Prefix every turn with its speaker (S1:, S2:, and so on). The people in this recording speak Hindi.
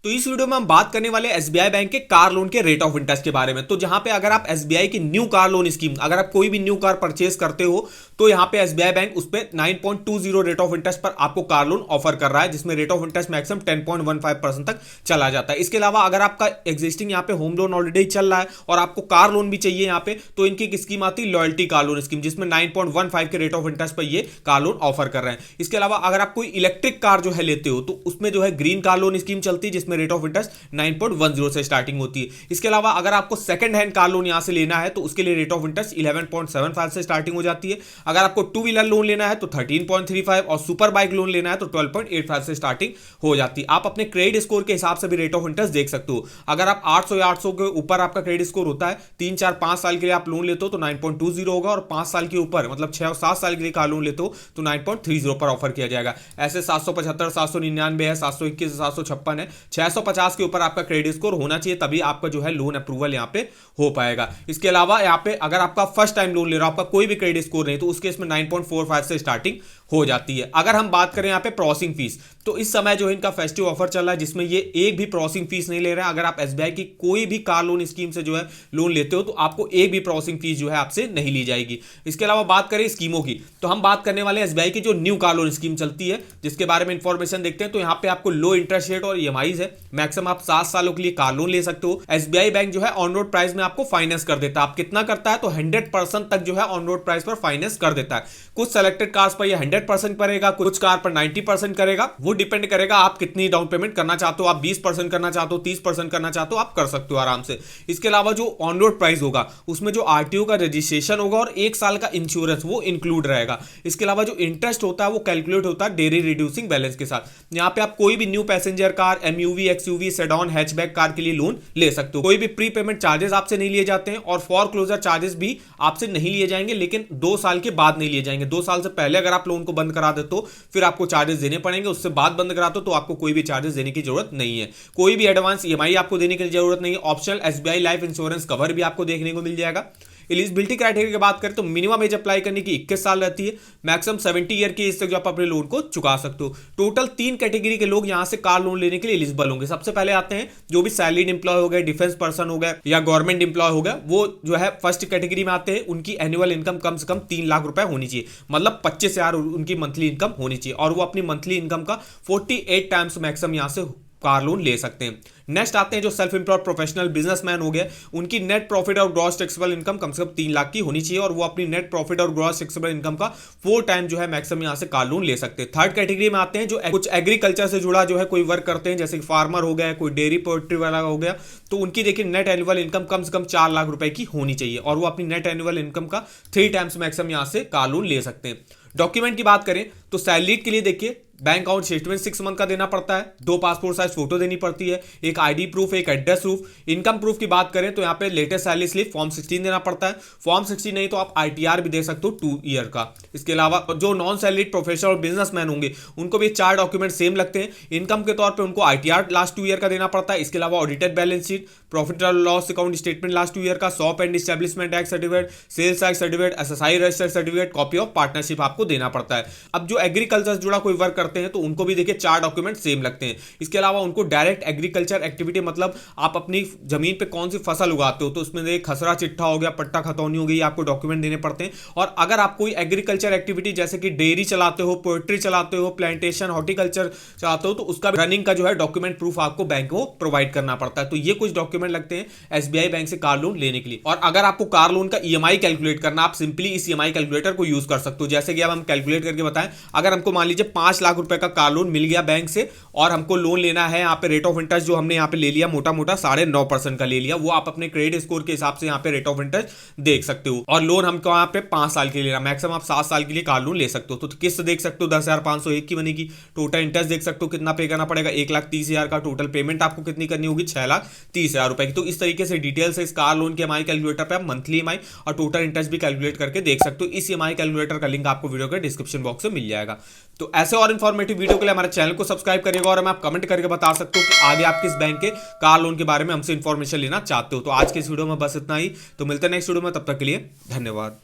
S1: तो इस वीडियो में हम बात करने वाले एसबीआई बैंक के कार लोन के रेट ऑफ इंटरेस्ट के बारे में। तो जहां पे अगर आप एसबीआई की न्यू कार लोन स्कीम, अगर आप कोई भी न्यू कार परचेज करते हो तो यहां पे एसबीआई बैंक उस पर 9.20 रेट ऑफ इंटरेस्ट पर आपको कार लोन ऑफर कर रहा है, जिसमें रेट ऑफ इंटरेस्ट मैक्सिमम 10.15% तक चला जाता है। इसके अलावा अगर आपका एग्जिस्टिंग यहाँ पे होम लोन ऑलरेडी चल रहा है और आपको कार लोन भी चाहिए यहाँ पे, तो इनकी एक स्कीम आती है लॉयल्टी कार लोन स्कीम, जिसमें 9.15 के रेट ऑफ इंटरेस्ट पर ये कार लोन ऑफर कर रहे हैं। इसके अलावा अगर आप कोई इलेक्ट्रिक कार जो है लेते हो तो उसमें जो है ग्रीन कार लोन स्कीम चलती है, जिसमें रेट ऑफ इंटरेस्ट 9.10 से स्टार्टिंग होती है। इसके अलावा अगर आपको सेकंड हैंड कार लोन यहां से लेना है तो उसके लिए रेट ऑफ इंटरेस्ट 11.75 से स्टार्टिंग हो जाती है। अगर आपको टू व्हीलर लोन लेना है तो 13.35 और सुपर बाइक लोन लेना है तो 12.85 से स्टार्टिंग हो जाती है। आप अपने क्रेडिट स्कोर के हिसाब से भी रेट ऑफ इंटरेस्ट देख सकते हो। अगर आप 800 या 800 के ऊपर आपका क्रेडिट स्कोर होता है, 3 4 5 साल के लिए आप लोन लेते हो तो 9.20 होगा, और 5 साल के ऊपर मतलब 6 और 7 साल के लिए कार लोन लेते हो तो 9.30 पर ऑफर किया जाएगा। ऐसे 775 799 है, 721 756 है, 650 के ऊपर आपका क्रेडिट स्कोर होना चाहिए, तभी आपका जो है लोन अप्रूवल यहां पे हो पाएगा। इसके अलावा यहां पे अगर आपका फर्स्ट टाइम लोन ले रहा हो, आपका कोई भी क्रेडिट स्कोर नहीं, तो उस केस में 9.45 से स्टार्टिंग हो जाती है। अगर हम बात करें यहां पे प्रोसेसिंग फीस, तो इस समय जो है इनका फेस्टिव ऑफर चल रहा है, जिसमें ये एक भी प्रोसेसिंग फीस नहीं ले रहे हैं। अगर आप एसबीआई की कोई भी कार लोन स्कीम से जो है लोन लेते हो तो आपको एक भी प्रोसेसिंग फीस जो है आपसे नहीं ली जाएगी। इसके अलावा बात करें स्कीमों की, तो हम बात करने वाले एसबीआई की जो न्यू कार लोन स्कीम चलती है, जिसके बारे में इंफॉर्मेशन देखते हैं। तो यहाँ पे आपको लो इंटरेस्ट रेट और ईएमआईज है, मैक्सिमम आप 7 सालों के लिए कार लोन ले सकते हो। एसबीआई बैंक जो है ऑन रोड प्राइस में आपको फाइनेंस कर देता है। आप कितना करता है तो 100% तक जो है ऑन रोड प्राइस पर फाइनेंस कर देता है। कुछ सेलेक्टेड कार्स पर ये 100% करेगा, कुछ कार पर 90% करेगा। वो डिपेंड करेगा आप कितनी डाउन पेमेंट करना चाहते हो। आप 20% करना चाहते हो, 30% करना चाहते हो, आप कर सकते हो आराम से। इसके अलावा जो ऑन रोड प्राइस होगा उसमें जो आरटीओ का रजिस्ट्रेशन होगा और 1 साल का इंश्योरेंस वो इंक्लूड रहेगा। इसके अलावा जो इंटरेस्ट होता है वो कैलकुलेट होता है डेली रिड्यूसिंग बैलेंस के साथ। यहाँ पे आप कोई भी new passenger car, MUV, XUV, sedan, hatchback car के लिए लोन ले सकते हो। कोई भी प्री पेमेंट चार्जेस आपसे नहीं लिए जाते हैं और फॉर क्लोजर चार्जेस भी आपसे नहीं लिए जाएंगे, लेकिन 2 साल के बाद नहीं लिए जाएंगे। 2 साल से पहले अगर आप लोन को बंद करा देते हो फिर आपको चार्जेस देने पड़ेंगे, उससे बाद बंद कराते हो तो आपको कोई भी चार्जेस देने की जरूरत नहीं है। कोई भी एडवांस ईएमआई आपको देने की जरूरत नहीं है। Optional SBI life insurance cover भी आपको देखने को मिल जाएगा। एलिजिबिलिटी क्राइटेरिया की बात करें तो मिनिमम एज अप्लाई करने की 21 साल रहती है, मैक्सिमम 70 ईयर की एज तक जो आप अपने लोन को चुका सकते हो। टोटल 3 कैटेगरी के लोग यहां से कार लोन लेने के लिए एलिजिबल होंगे। सबसे पहले आते हैं जो भी सैलरीड एम्प्लॉय हो गए, डिफेंस पर्सन हो गए या गवर्नमेंट एम्प्लॉय हो गया, वो जो है फर्स्ट कैटेगरी में आते हैं। उनकी एनुअल इनकम कम से कम 3 लाख रुपए होनी चाहिए, मतलब 25,000 उनकी मंथली इनकम होनी चाहिए, और वो अपनी मंथली इनकम का 48 टाइम्स मैक्सिमम यहां से कार लोन ले सकते हैं। नेक्स्ट आते हैं जो सेल्फ एम्प्लॉयड प्रोफेशनल बिजनेसमैन हो गए, उनकी नेट प्रॉफिट और ग्रॉस टैक्सेबल इनकम कम से कम 3 लाख की होनी चाहिए, और वो अपनी नेट प्रॉफिट और ग्रॉस टैक्सेबल इनकम का 4 टाइम जो है मैक्सिमम यहां से कार लोन ले सकते हैं। थर्ड कैटेगरी में आते हैं जो कुछ एग्रीकल्चर से जुड़ा जो है कोई वर्क करते हैं, जैसे फार्मर हो गया, कोई डेयरी पोल्ट्री वाला हो गया, तो उनकी देखिए नेट एनुअल इनकम कम से कम 4 लाख रुपए की होनी चाहिए, और वो अपनी नेट एनुअल इनकम का 3 टाइम्स मैक्सिमम यहां से कार लोन ले सकते हैं। डॉक्यूमेंट की बात करें तो सैलरीड के लिए देखिए बैंक अकाउंट स्टेटमेंट 6 मंथ का देना पड़ता है, 2 पासपोर्ट साइज फोटो देनी पड़ती है, एक आईडी प्रूफ, एक एड्रेस प्रूफ। इनकम प्रूफ की बात करें तो यहाँ पे लेटेस्ट सैलरी स्लिप फॉर्म 16 देना पड़ता है। फॉर्म 16 नहीं तो आप आईटीआर भी दे सकते हो 2 ईयर का। इसके अलावा जो नॉन सैलरीड प्रोफेशनल और बिजनेसमैन होंगे उनको भी 4 डॉक्यूमेंट सेम लगते हैं। इनकम के तौर पर उनको आईटीआर लास्ट 2 ईयर का देना पड़ता है। इसके अलावा ऑडिटेड बैलेंस शीट, प्रॉफिट और loss account statement last 2 year का, shop and establishment act certificate, sales tax certificate, SSI registered certificate, copy of partnership आपको देना पड़ता है। अब जो एग्रीकल्चर से जुड़ा कोई वर्क करते हैं तो उनको भी देखिए 4 डॉक्यूमेंट सेम लगते हैं। इसके अलावा उनको डायरेक्ट एग्रीकल्चर एक्टिविटी, मतलब आप अपनी जमीन पे कौन सी फसल उगाते हो तो उसमें देखिए खसरा चिट्ठा हो गया, पट्टा खतौनी हो गई, आपको डॉक्यूमेंट देने पड़ते हैं। और अगर आप कोई एग्रीकल्चर एक्टिविटी जैसे कि डेयरी चलाते हो, पोल्ट्री चलाते हो, प्लांटेशन, हॉर्टिकल्चर चलाते हो, तो उसका रनिंग का जो है डॉक्यूमेंट प्रूफ आपको बैंक को प्रोवाइड करना पड़ता है। तो ये कुछ डॉक्यूमेंट लगते हैं एसबीआई बैंक से कार लोन लेने के लिए। और अगर आपको कार लोन का ईएमआई कैलकुलेट करना, आप सिंपली इस ईएमआई कैलकुलेटर को यूज कर सकते हो। जैसे कि अब हम कैलकुलेट करके बताएं, अगर हमको मान लीजिए 5 लाख रुपए का कार लोन मिल गया बैंक से और हमको लोन लेना है, यहाँ पे रेट ऑफ इंटरेस्ट जो हमने यहाँ पे ले लिया मोटा मोटा 9.5% का ले लिया, वो आप अपने क्रेडिट स्कोर के हिसाब से यहाँ पे रेट ऑफ इंटरेस्ट देख सकते हो। और लोन हमको यहाँ पे 5 साल के लिए लेना, मैक्सिमम आप 7 साल के लिए कार लोन ले सकते हो। तो किस्त देख सकते हो 10,501 की बनेगी। टोटल इंटरेस्ट देख सकते हो कितना पे करना पड़ेगा, 1,30,000 का। टोटल पेमेंट आपको कितनी करनी होगी, 6,30,000 रुपए की। तो इस तरीके से डिटेल से इस कार लोन के ईएमआई कैलकुलेटर पे आप मंथली ईएमआई और टोटल इंटरेस्ट भी कैलकुलेट करके देख सकते हो। इस ईएमआई कैलकुलेटर का लिंक आपको वीडियो के डिस्क्रिप्शन बॉक्स में मिल जाएगा। तो ऐसे और इन्फॉर्मेटिव वीडियो के लिए हमारे चैनल को सब्सक्राइब करिएगा, और आप कमेंट करके बता सकते हो कि आगे आप किस बैंक के कार लोन के बारे में हमसे इंफॉर्मेशन लेना चाहते हो। तो आज के इस वीडियो में बस इतना ही, तो मिलते हैं नेक्स्ट वीडियो में, तब तक के लिए धन्यवाद।